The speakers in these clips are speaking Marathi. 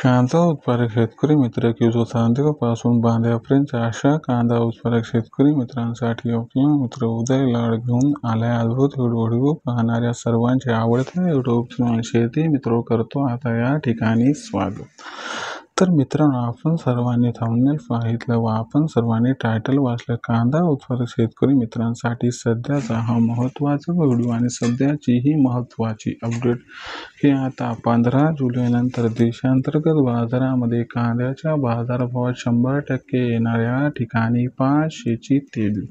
कांदा उत्पादक शेतकरी मित्र की जो चांदीपासून बांध्यापर्यंत अशा कांदा उत्पादक शेतकरी मित्रांसाठी आपला मित्र उदय लाड घेऊन आलाय अद्भुत व्हिडिओ पाहणाऱ्या सर्वांचे आवडते यूट्यूब चॅनल शेती मित्र करतो आता या ठिकाणी स्वागत। तर मित्रांनो, आपण सर्वांनी थंबनेल पाहितलं व आपण सर्वांनी टायटल वाचलं। कांदा उत्पादक शेतकरी मित्रांसाठी सध्याचा हा महत्त्वाचा व्हिडिओ आणि सध्याची ही महत्त्वाची अपडेट की आता 15 जुलैनंतर देशांतर्गत बाजारामध्ये कांद्याच्या बाजारभावात 100% येणार या ठिकाणी 500ची तेजी।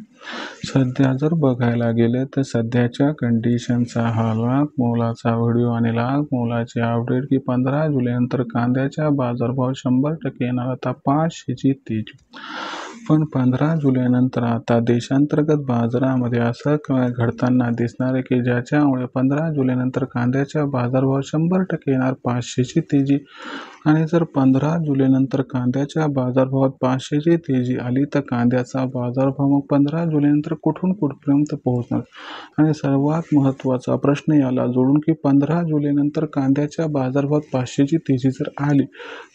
सध्या जर बघायला गेले तर सध्याच्या कंडिशनचा हा लाख मोलाचा व्हिडिओ आणि लाख मोलाची अपडेट की 15 जुलैनंतर कांद्याच्या बाजारभाव 100% येणार आता 500ची तेजी। पण 15 जुलैनंतर आता देशांतर्गत बाजारामध्ये असं काय घडताना दिसणार आहे की ज्याच्यामुळे 15 जुलैनंतर कांद्याच्या बाजारभाव 100% येणार 500ची तेजी। आणि जर 15 जुलैनंतर कांद्याच्या बाजारभावात 500ची तेजी आली तर कांद्याचा बाजारभाव मग 15 जुलैनंतर कुठून कुठपर्यंत पोहोचणार। आणि सर्वात महत्त्वाचा प्रश्न याला जोडून की 15 जुलैनंतर कांद्याच्या बाजारभावात 500ची तेजी जर आली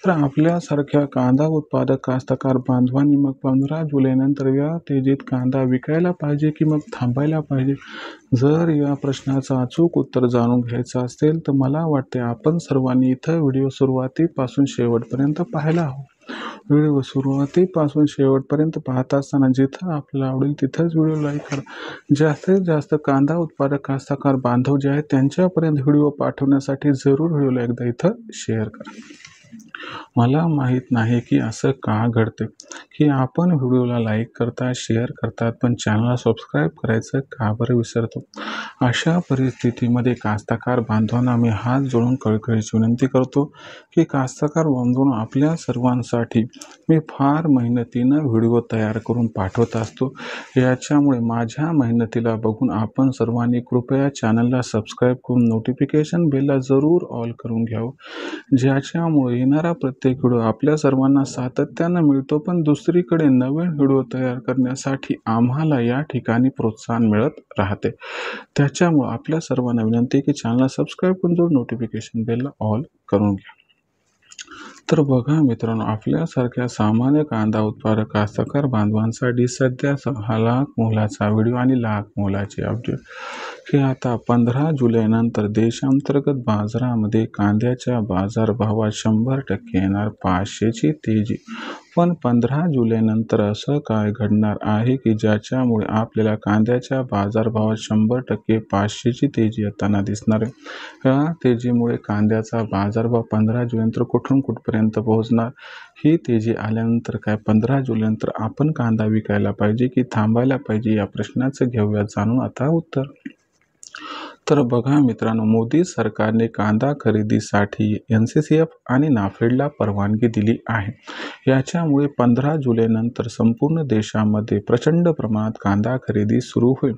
तर आपल्यासारख्या कांदा उत्पादक कास्तकार बांधवांनी मग 15 जुलैनंतर या तेजीत कांदा विकायला पाहिजे की मग थांबायला पाहिजे। जर या प्रश्नाचं अचूक उत्तर जाणून घ्यायचं असेल तर मला वाटते आपण सर्वांनी इथं व्हिडिओ सुरुवातीपासून शेवटपर्यंत पाहायला हवा। व्हिडिओ सुरुवातीपासून शेवटपर्यंत पाहत असताना जिथं आपल्याला आवडेल तिथंच व्हिडिओ लाईक करा। जास्तीत जास्त कांदा उत्पादक कास्तकार बांधव जे आहेत त्यांच्यापर्यंत व्हिडिओ पाठवण्यासाठी जरूर व्हिडिओला एकदा इथं शेअर करा। मला माहीत नाही की असं का घडते की आपण व्हिडिओला लाईक करता शेअर करतात पण चॅनलला सबस्क्राईब करायचं का बरं विसरतो। अशा परिस्थितीमध्ये कास्तकार बांधवांना मी हात जोडून कळकळीची विनंती करतो की कास्तकार बांधवांनो, आपल्या सर्वांसाठी मी फार मेहनतीनं व्हिडिओ तयार करून पाठवत असतो। याच्यामुळे माझ्या मेहनतीला बघून आपण सर्वांनी कृपया चॅनलला सबस्क्राईब करून नोटिफिकेशन बेलला जरूर ऑल करून घ्यावं, ज्याच्यामुळे येणारा प्रत्येक व्हिडिओ आपल्या सर्वांना सातत्यानं मिळतो। पण दुसरीकडे नवीन व्हिडिओ तयार करण्यासाठी आम्हाला या ठिकाणी प्रोत्साहन मिळत राहते। त्याच्यामुळे आपल्या सर्वांना विनंती की चॅनलला सबस्क्राईब करून जरूर नोटिफिकेशन बेलला ऑल करून घ्या। तर बघा मित्रांनो, आपल्यासारख्या सामान्य कांदा उत्पादक कास्तकार बांधवांसाठी सध्याचा हा लाख मोलाचा व्हिडिओ आणि लाख मोलाची अपडेट की आता 15 जुलैनंतर देशांतर्गत बाजारामध्ये कांद्याच्या बाजारभावात 100% येणार 500ची तेजी। पण 15 जुलैनंतर असं काय घडणार आहे की ज्याच्यामुळे आपल्याला कांद्याच्या बाजारभावात 100% 500ची तेजी येताना दिसणार आहे। या तेजीमुळे कांद्याचा बाजारभाव 15 जुलैनंतर कुठून कुठपर्यंत पोहोचणार। ही तेजी आल्यानंतर काय 15 जुलैनंतर आपण कांदा विकायला पाहिजे की थांबायला पाहिजे, या प्रश्नाचं घेऊया जाणून आता उत्तर। तर बघा मित्रांनो, मोदी सरकारने कांदा खरेदीसाठी NCCF आणि नाफेडला परवानगी दिली आहे। याच्यामुळे 15 जुलैनंतर संपूर्ण देशामध्ये प्रचंड प्रमाणात कांदा खरेदी सुरू होईल।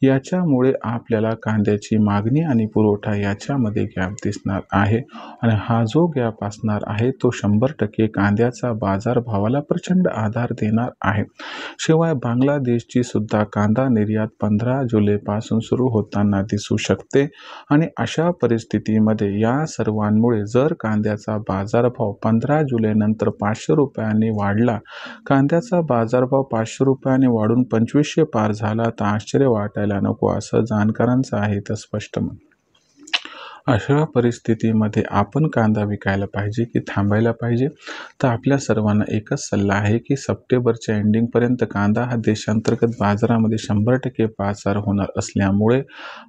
याच्यामुळे आपल्याला कांद्याची मागणी आणि पुरवठा याच्यामध्ये गॅप दिसणार आहे आणि हा जो गॅप असणार आहे तो 100% कांद्याचा बाजारभावाला प्रचंड आधार देणार आहे। शिवाय बांगलादेशची सुद्धा कांदा निर्यात 15 जुलैपासून सुरू होताना दिसू शकते आणि अशा परिस्थितीमध्ये या सर्वांमुळे जर कांद्याचा बाजारभाव 15 जुलैनंतर 500 रुपयांनी वाढला, कांद्याचा बाजारभाव 500 रुपयांनी वाढून 2500 पार झाला तर आश्चर्य वाटायला नको, असं जाणकारांचं आहे तर स्पष्ट मत। अशा परिस्थितीमध्ये आपण कांदा विकायला पाहिजे की थांबायला पाहिजे। तर आपल्या सर्वांना एकच सल्ला आहे की सप्टेंबरच्या एंडिंगपर्यंत कांदा हा देशांतर्गत बाजारामध्ये 100% पाचार होणार असल्यामुळे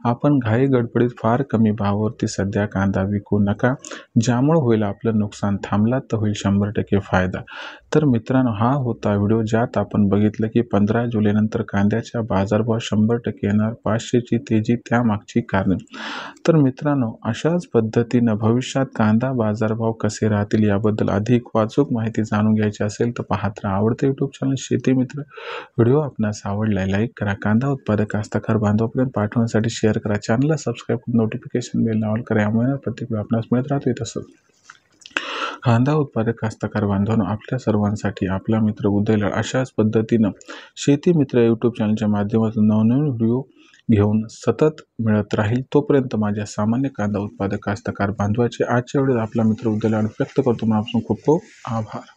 आपण घाई गडबडीत फार कमी भावावरती सध्या कांदा विकू नका, ज्यामुळे होईल आपलं नुकसान, थांबला तर होईल 100% फायदा। तर मित्रांनो, हा होता व्हिडिओ ज्यात आपण बघितलं की 15 जुलैनंतर कांद्याच्या बाजारभाव 100% येणार 500ची तेजी, त्यामागची कारणे। तर मित्रांनो, अशाच पद्धतीनं भविष्यात कांदा बाजारभाव कसे राहतील याबद्दल अधिक वाचूक माहिती जाणून घ्यायची असेल तर पाहत राहा आवडते यूट्यूब चॅनल शेती मित्र। व्हिडिओ आपणास आवडलाय लाईक करा, कांदा उत्पादक कास्तकार बांधवांपर्यंत पाठवण्यासाठी शेअर करा, चॅनलला सबस्क्राईब करून नोटिफिकेशन बेल ऑल करा, यामुळे प्रत्येक वेळी आपणास मिळत राहते। तसंच कांदा उत्पादक कास्तकार बांधवांनो, आपल्या सर्वांसाठी आपला मित्र उदय लाड अशाच पद्धतीनं शेती मित्र यूट्यूब चॅनलच्या माध्यमातून नवनवीन व्हिडिओ घेऊन सतत मिळत राहील. तोपर्यंत माझ्या सामान्य कांदा उत्पादक कास्तकार बांधवाचे आजच्या वेळेस आपला मित्र उद्याला व्यक्त करतो. मनापासून खूप खूप आभार.